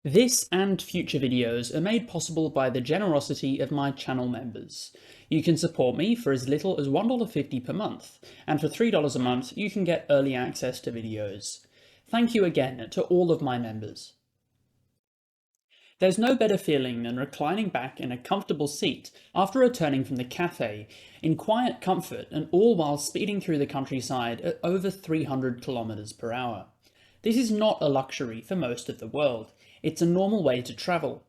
This and future videos are made possible by the generosity of my channel members. You can support me for as little as $1.50 per month, and for $3 a month you can get early access to videos. Thank you again to all of my members. There's no better feeling than reclining back in a comfortable seat after returning from the cafe, in quiet comfort and all while speeding through the countryside at over 300 kilometers per hour. This is not a luxury for most of the world, it's a normal way to travel.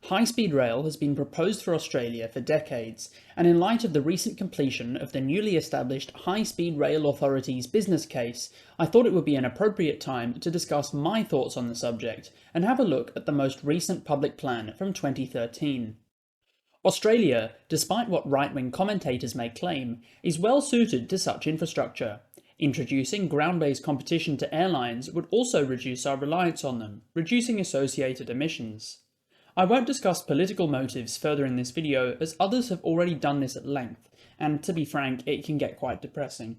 High-speed rail has been proposed for Australia for decades, and in light of the recent completion of the newly established High-Speed Rail Authority's business case, I thought it would be an appropriate time to discuss my thoughts on the subject and have a look at the most recent public plan from 2013. Australia, despite what right-wing commentators may claim, is well suited to such infrastructure. Introducing ground-based competition to airlines would also reduce our reliance on them, reducing associated emissions. I won't discuss political motives further in this video, as others have already done this at length, and to be frank, it can get quite depressing.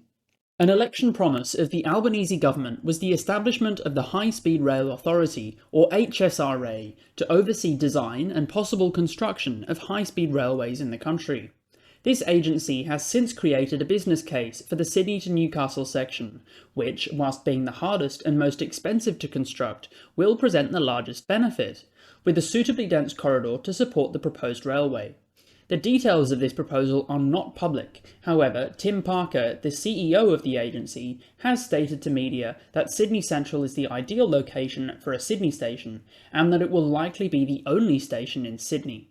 An election promise of the Albanese government was the establishment of the High-Speed Rail Authority, or HSRA, to oversee design and possible construction of high-speed railways in the country. This agency has since created a business case for the Sydney to Newcastle section, which, whilst being the hardest and most expensive to construct, will present the largest benefit, with a suitably dense corridor to support the proposed railway. The details of this proposal are not public. However, Tim Parker, the CEO of the agency, has stated to media that Sydney Central is the ideal location for a Sydney station, and that it will likely be the only station in Sydney.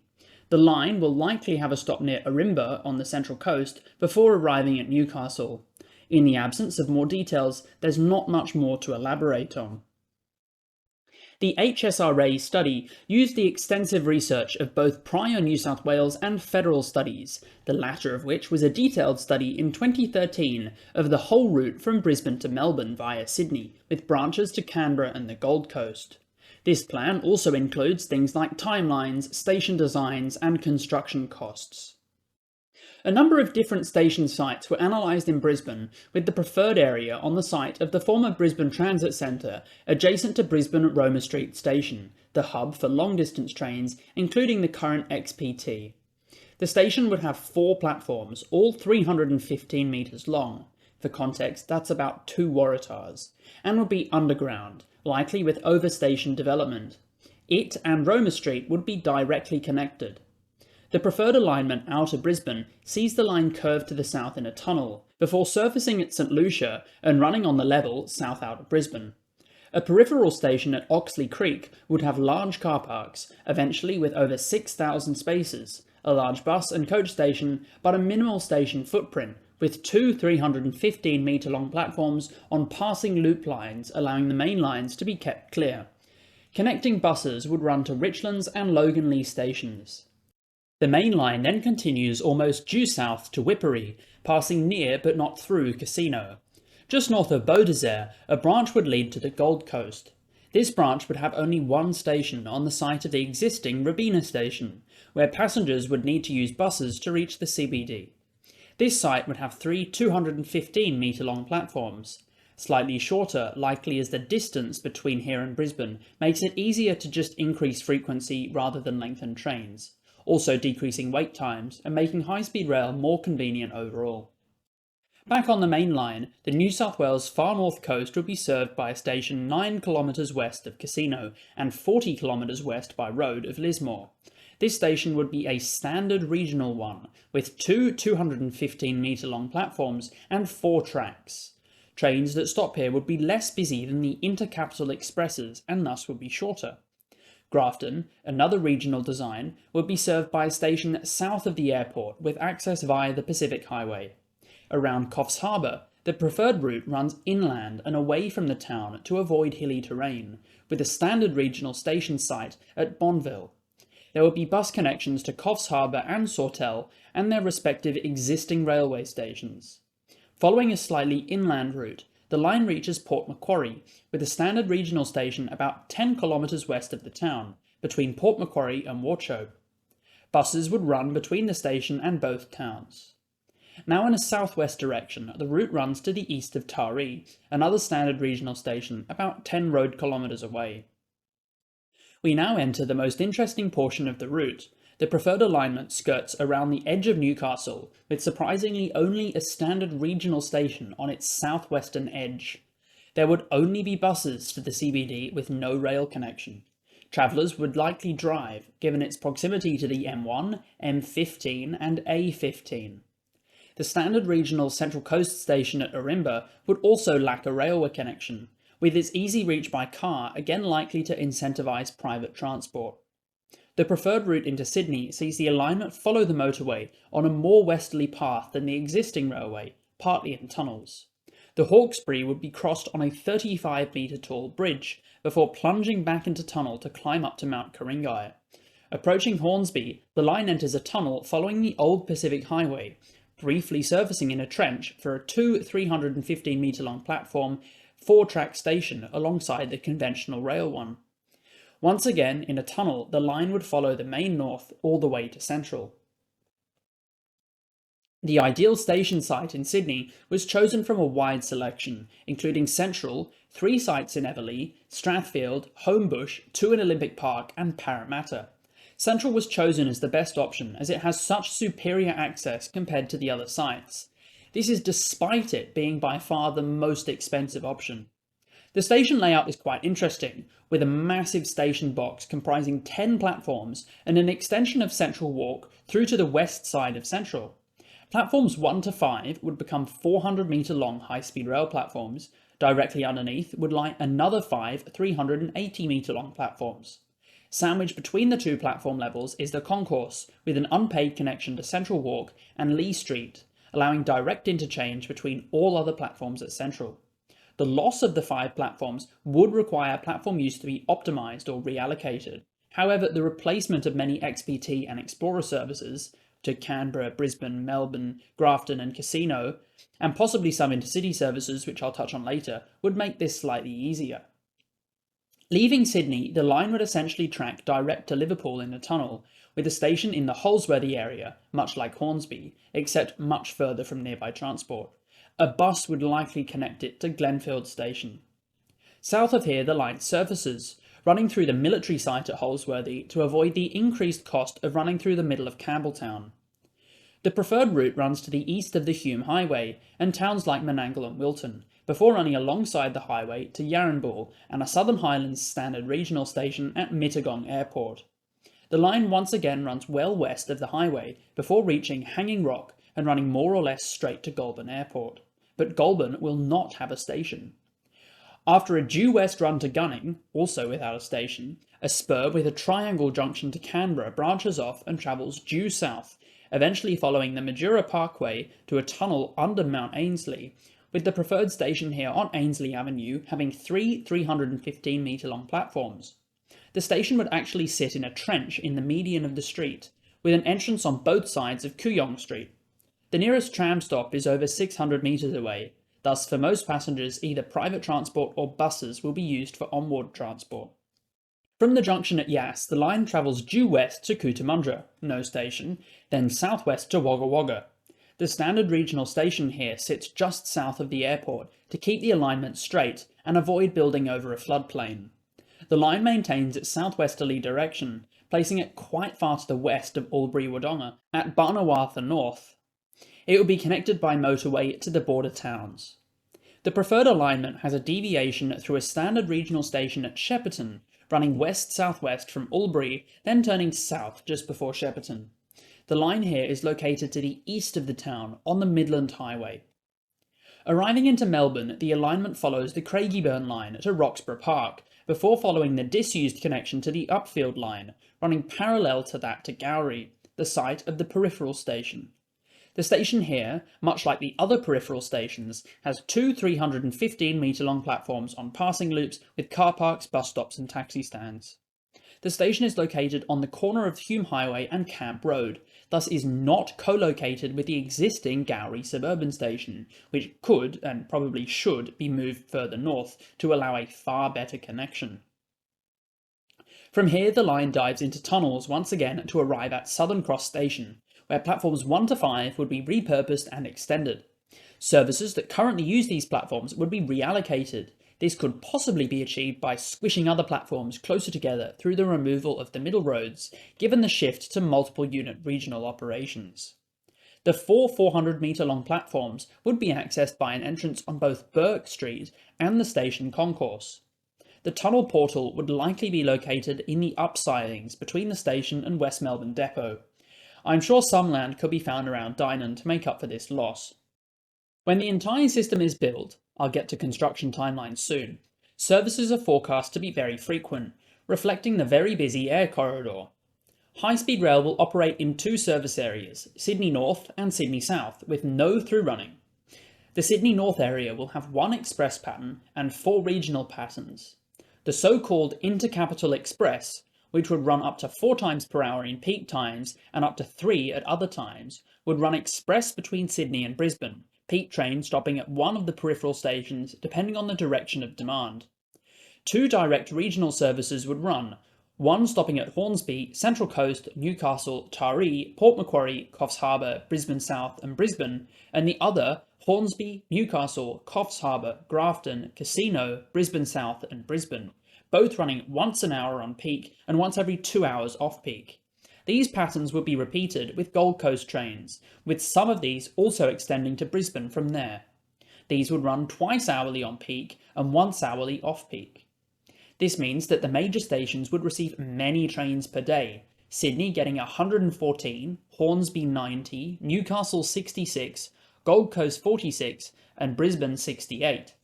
The line will likely have a stop near Ourimbah on the Central Coast before arriving at Newcastle. In the absence of more details, there's not much more to elaborate on. The HSRA study used the extensive research of both prior New South Wales and federal studies, the latter of which was a detailed study in 2013 of the whole route from Brisbane to Melbourne via Sydney, with branches to Canberra and the Gold Coast. This plan also includes things like timelines, station designs, and construction costs. A number of different station sites were analysed in Brisbane, with the preferred area on the site of the former Brisbane Transit Centre, adjacent to Brisbane Roma Street Station, the hub for long-distance trains, including the current XPT. The station would have 4 platforms, all 315 metres long. For context, that's about 2 Waratahs, and would be underground, likely with over-station development. It and Roma Street would be directly connected. The preferred alignment out of Brisbane sees the line curve to the south in a tunnel, before surfacing at St Lucia and running on the level south out of Brisbane. A peripheral station at Oxley Creek would have large car parks, eventually with over 6,000 spaces, a large bus and coach station, but a minimal station footprint, with 2 315-metre-long platforms on passing loop lines, allowing the main lines to be kept clear. Connecting buses would run to Richlands and Logan Lee stations. The main line then continues almost due south to Whippery, passing near but not through Casino. Just north of Beaudesert, a branch would lead to the Gold Coast. This branch would have only one station on the site of the existing Robina station, where passengers would need to use buses to reach the CBD. This site would have 3 215-metre-long platforms. Slightly shorter, likely as the distance between here and Brisbane makes it easier to just increase frequency rather than lengthen trains, also decreasing wait times and making high-speed rail more convenient overall. Back on the main line, the New South Wales far north coast would be served by a station 9 kilometres west of Casino and 40 kilometres west by road of Lismore. This station would be a standard regional one, with 2 215-metre-long platforms and 4 tracks. Trains that stop here would be less busy than the intercapital expresses and thus would be shorter. Grafton, another regional design, would be served by a station south of the airport with access via the Pacific Highway. Around Coffs Harbour, the preferred route runs inland and away from the town to avoid hilly terrain, with a standard regional station site at Bonville. There would be bus connections to Coffs Harbour and Sawtell and their respective existing railway stations. Following a slightly inland route, the line reaches Port Macquarie, with a standard regional station about 10 kilometres west of the town, between Port Macquarie and Wauchope. Buses would run between the station and both towns. Now in a southwest direction, the route runs to the east of Taree, another standard regional station about 10 road kilometres away. We now enter the most interesting portion of the route. The preferred alignment skirts around the edge of Newcastle, with surprisingly only a standard regional station on its southwestern edge. There would only be buses to the CBD with no rail connection. Travellers would likely drive, given its proximity to the M1, M15 and A15. The standard regional Central Coast station at Ourimbah would also lack a railway connection, with its easy reach by car again likely to incentivise private transport. The preferred route into Sydney sees the alignment follow the motorway on a more westerly path than the existing railway, partly in tunnels. The Hawkesbury would be crossed on a 35-metre tall bridge, before plunging back into tunnel to climb up to Mount Ku-ring-gai. Approaching Hornsby, the line enters a tunnel following the old Pacific Highway, briefly surfacing in a trench for a 315-metre long platform, 4-track station alongside the conventional rail one. Once again, in a tunnel, the line would follow the main north all the way to Central. The ideal station site in Sydney was chosen from a wide selection, including Central, 3 sites in Everleigh, Strathfield, Homebush, 2 in Olympic Park and Parramatta. Central was chosen as the best option as it has such superior access compared to the other sites. This is despite it being by far the most expensive option. The station layout is quite interesting, with a massive station box comprising 10 platforms and an extension of Central Walk through to the west side of Central. Platforms 1 to 5 would become 400-metre long high-speed rail platforms. Directly underneath would lie another 5 380-metre long platforms. Sandwiched between the 2 platform levels is the concourse, with an unpaid connection to Central Walk and Lee Street, allowing direct interchange between all other platforms at Central. The loss of the 5 platforms would require platform use to be optimised or reallocated. However, the replacement of many XPT and Explorer services to Canberra, Brisbane, Melbourne, Grafton and Casino, and possibly some intercity services which I'll touch on later, would make this slightly easier. Leaving Sydney, the line would essentially track direct to Liverpool in a tunnel, with a station in the Holsworthy area, much like Hornsby, except much further from nearby transport. A bus would likely connect it to Glenfield Station. South of here, the line surfaces, running through the military site at Holsworthy to avoid the increased cost of running through the middle of Campbelltown. The preferred route runs to the east of the Hume Highway and towns like Menangle and Wilton, before running alongside the highway to Yarranbull and a Southern Highlands standard regional station at Mittagong Airport. The line once again runs well west of the highway before reaching Hanging Rock and running more or less straight to Goulburn Airport, but Goulburn will not have a station. After a due west run to Gunning, also without a station, a spur with a triangle junction to Canberra branches off and travels due south, eventually following the Majura Parkway to a tunnel under Mount Ainslie, with the preferred station here on Ainslie Avenue having 3 315-metre long platforms. The station would actually sit in a trench in the median of the street, with an entrance on both sides of Kooyong Street. The nearest tram stop is over 600 metres away, thus for most passengers either private transport or buses will be used for onward transport. From the junction at Yass, the line travels due west to Cootamundra, no station, then southwest to Wagga Wagga. The standard regional station here sits just south of the airport to keep the alignment straight and avoid building over a floodplain. The line maintains its southwesterly direction, placing it quite far to the west of Albury-Wodonga at Barnawartha North. It would be connected by motorway to the border towns. The preferred alignment has a deviation through a standard regional station at Shepparton, running west-southwest from Albury, then turning south just before Shepparton. The line here is located to the east of the town on the Midland Highway. Arriving into Melbourne, the alignment follows the Craigieburn line to Roxburgh Park, before following the disused connection to the Upfield line, running parallel to that to Gowrie, the site of the peripheral station. The station here, much like the other peripheral stations, has 2 315-metre long platforms on passing loops with car parks, bus stops and taxi stands. The station is located on the corner of Hume Highway and Camp Road, thus is not co-located with the existing Gowrie suburban station, which could, and probably should, be moved further north to allow a far better connection. From here the line dives into tunnels once again to arrive at Southern Cross Station, where platforms 1 to 5 would be repurposed and extended. Services that currently use these platforms would be reallocated, This could possibly be achieved by squishing other platforms closer together through the removal of the middle roads, given the shift to multiple unit regional operations. The four 400-metre long platforms would be accessed by an entrance on both Burke Street and the station concourse. The tunnel portal would likely be located in the upsidings between the station and West Melbourne Depot. I'm sure some land could be found around Dynon to make up for this loss. When the entire system is built, I'll get to construction timelines soon, services are forecast to be very frequent, reflecting the very busy air corridor. High-speed rail will operate in two service areas, Sydney North and Sydney South, with no through running. The Sydney North area will have one express pattern and four regional patterns. The so-called Intercapital Express, which would run up to 4 times per hour in peak times and up to 3 at other times, would run express between Sydney and Brisbane, peak trains stopping at one of the peripheral stations depending on the direction of demand. 2 direct regional services would run, one stopping at Hornsby, Central Coast, Newcastle, Taree, Port Macquarie, Coffs Harbour, Brisbane South and Brisbane, and the other Hornsby, Newcastle, Coffs Harbour, Grafton, Casino, Brisbane South and Brisbane, both running once an hour on peak and once every 2 hours off peak. These patterns would be repeated with Gold Coast trains, with some of these also extending to Brisbane from there. These would run twice hourly on peak and once hourly off peak. This means that the major stations would receive many trains per day, Sydney getting 114, Hornsby 90, Newcastle 66, Gold Coast 46 and Brisbane 68.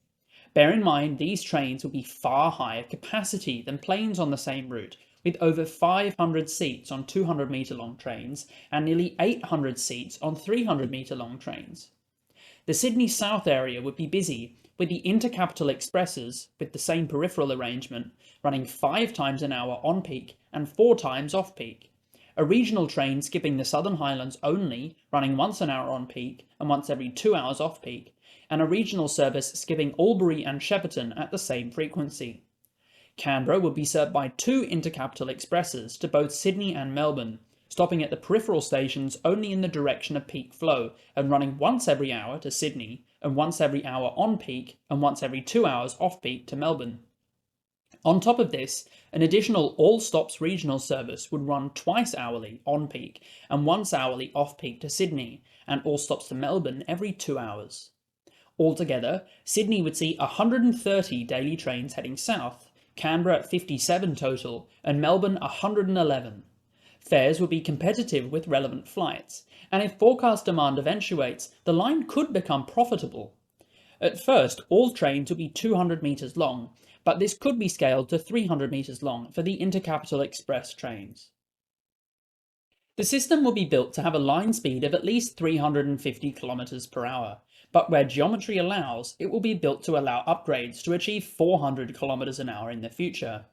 Bear in mind these trains will be far higher capacity than planes on the same route, with over 500 seats on 200-metre long trains and nearly 800 seats on 300-metre long trains. The Sydney South area would be busy, with the Intercapital Expresses, with the same peripheral arrangement, running 5 times an hour on peak and 4 times off peak. A regional train skipping the Southern Highlands only, running once an hour on peak and once every 2 hours off peak, and a regional service skipping Albury and Shepparton at the same frequency. Canberra would be served by 2 Intercapital Expresses to both Sydney and Melbourne, stopping at the peripheral stations only in the direction of peak flow and running once every hour to Sydney and once every hour on peak and once every 2 hours off peak to Melbourne. On top of this, an additional all stops regional service would run twice hourly on peak and once hourly off peak to Sydney, and all stops to Melbourne every 2 hours. Altogether, Sydney would see 130 daily trains heading south, Canberra 57 total, and Melbourne 111. Fares would be competitive with relevant flights, and if forecast demand eventuates, the line could become profitable. At first, all trains would be 200 metres long, but this could be scaled to 300 metres long for the Intercapital Express trains. The system will be built to have a line speed of at least 350 km per hour, but where geometry allows, it will be built to allow upgrades to achieve 400 km an hour in the future.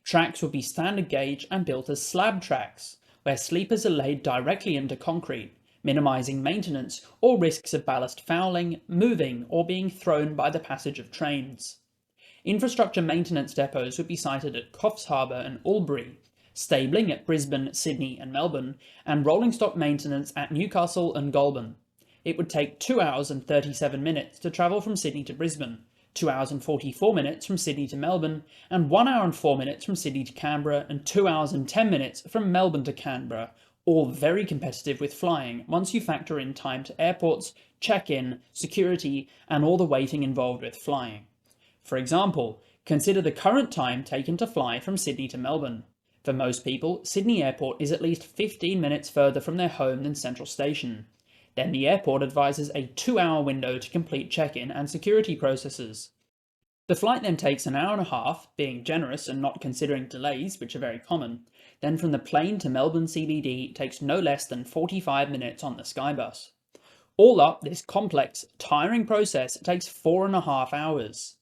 Tracks will be standard gauge and built as slab tracks, where sleepers are laid directly into concrete, minimising maintenance or risks of ballast fouling, moving or being thrown by the passage of trains. Infrastructure maintenance depots would be sited at Coffs Harbour and Albury, stabling at Brisbane, Sydney and Melbourne, and rolling stock maintenance at Newcastle and Goulburn. It would take 2 hours and 37 minutes to travel from Sydney to Brisbane, 2 hours and 44 minutes from Sydney to Melbourne, and 1 hour and 4 minutes from Sydney to Canberra, and 2 hours and 10 minutes from Melbourne to Canberra, all very competitive with flying once you factor in time to airports, check-in, security, and all the waiting involved with flying. For example, consider the current time taken to fly from Sydney to Melbourne. For most people, Sydney Airport is at least 15 minutes further from their home than Central Station. Then the airport advises a 2-hour window to complete check-in and security processes. The flight then takes an hour and a half, being generous and not considering delays, which are very common. Then from the plane to Melbourne CBD takes no less than 45 minutes on the Skybus. All up, this complex, tiring process takes 4.5 hours.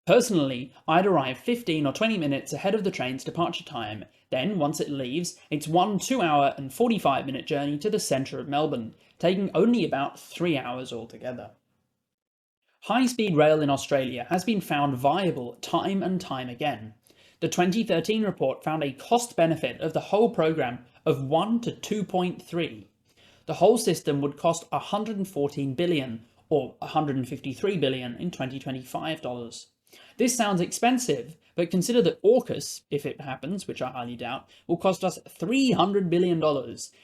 Personally, I'd arrive 15 or 20 minutes ahead of the train's departure time. Then, once it leaves, it's 1 2-hour and 45-minute journey to the centre of Melbourne, taking only about 3 hours altogether. High-speed rail in Australia has been found viable time and time again. The 2013 report found a cost-benefit of the whole programme of 1 to 2.3. The whole system would cost $114 billion, or $153 billion in 2025 dollars. This sounds expensive, but consider that AUKUS, if it happens, which I highly doubt, will cost us $300 billion,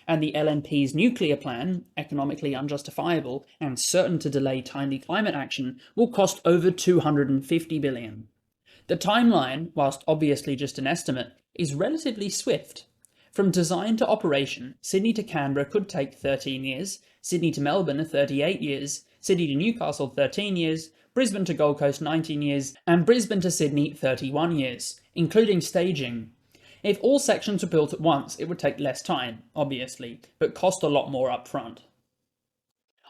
and the LNP's nuclear plan, economically unjustifiable and certain to delay timely climate action, will cost over $250 billion. The timeline, whilst obviously just an estimate, is relatively swift. From design to operation, Sydney to Canberra could take 13 years, Sydney to Melbourne 38 years, Sydney to Newcastle 13 years, Brisbane to Gold Coast 19 years, and Brisbane to Sydney 31 years, including staging. If all sections were built at once, it would take less time, obviously, but cost a lot more upfront.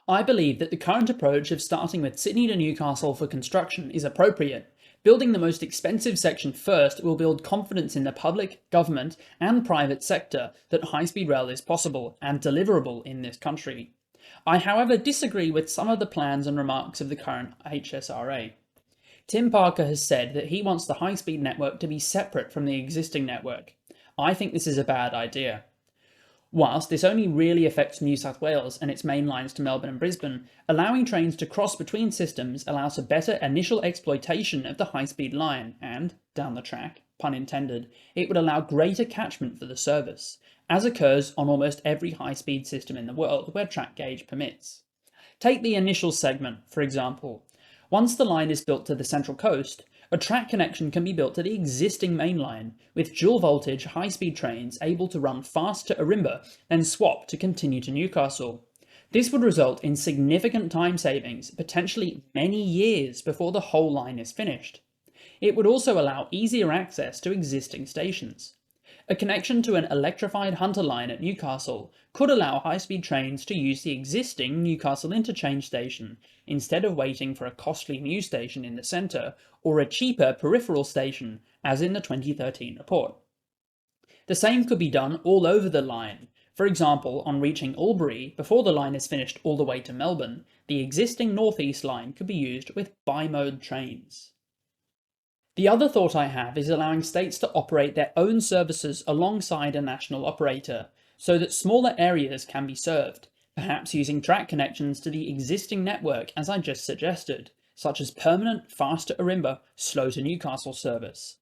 I believe that the current approach of starting with Sydney to Newcastle for construction is appropriate. Building the most expensive section first will build confidence in the public, government, and private sector that high-speed rail is possible and deliverable in this country. I, however, disagree with some of the plans and remarks of the current HSRA. Tim Parker has said that he wants the high-speed network to be separate from the existing network. I think this is a bad idea. Whilst this only really affects New South Wales and its main lines to Melbourne and Brisbane, allowing trains to cross between systems allows for better initial exploitation of the high-speed line and, down the track, pun intended, it would allow greater catchment for the service, as occurs on almost every high-speed system in the world where track gauge permits. Take the initial segment, for example. Once the line is built to the Central Coast, a track connection can be built to the existing main line, with dual-voltage high-speed trains able to run fast to Ourimbah, then swap to continue to Newcastle. This would result in significant time savings, potentially many years before the whole line is finished. It would also allow easier access to existing stations. A connection to an electrified Hunter line at Newcastle could allow high-speed trains to use the existing Newcastle interchange station, instead of waiting for a costly new station in the centre or a cheaper peripheral station, as in the 2013 report. The same could be done all over the line. For example, on reaching Albury, before the line is finished all the way to Melbourne, the existing North East line could be used with bi-mode trains. The other thought I have is allowing states to operate their own services alongside a national operator, so that smaller areas can be served, perhaps using track connections to the existing network as I just suggested, such as permanent fast to Ourimbah, slow to Newcastle service.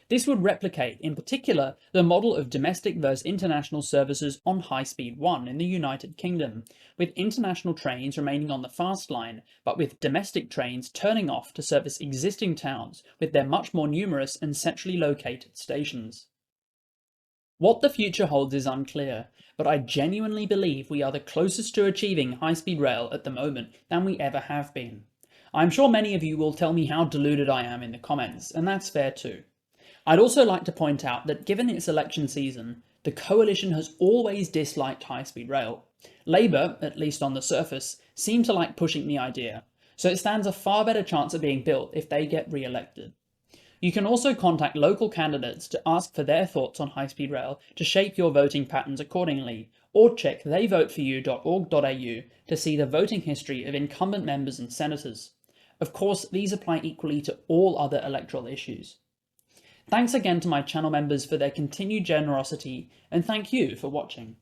This would replicate, in particular, the model of domestic versus international services on High Speed 1 in the United Kingdom, with international trains remaining on the fast line, but with domestic trains turning off to service existing towns with their much more numerous and centrally located stations. What the future holds is unclear, but I genuinely believe we are the closest to achieving high-speed rail at the moment than we ever have been. I'm sure many of you will tell me how deluded I am in the comments, and that's fair too. I'd also like to point out that given its election season, the coalition has always disliked high-speed rail. Labour, at least on the surface, seem to like pushing the idea, so it stands a far better chance of being built if they get re-elected. You can also contact local candidates to ask for their thoughts on high-speed rail to shape your voting patterns accordingly, or check theyvoteforyou.org.au to see the voting history of incumbent members and senators. Of course, these apply equally to all other electoral issues. Thanks again to my channel members for their continued generosity, and thank you for watching.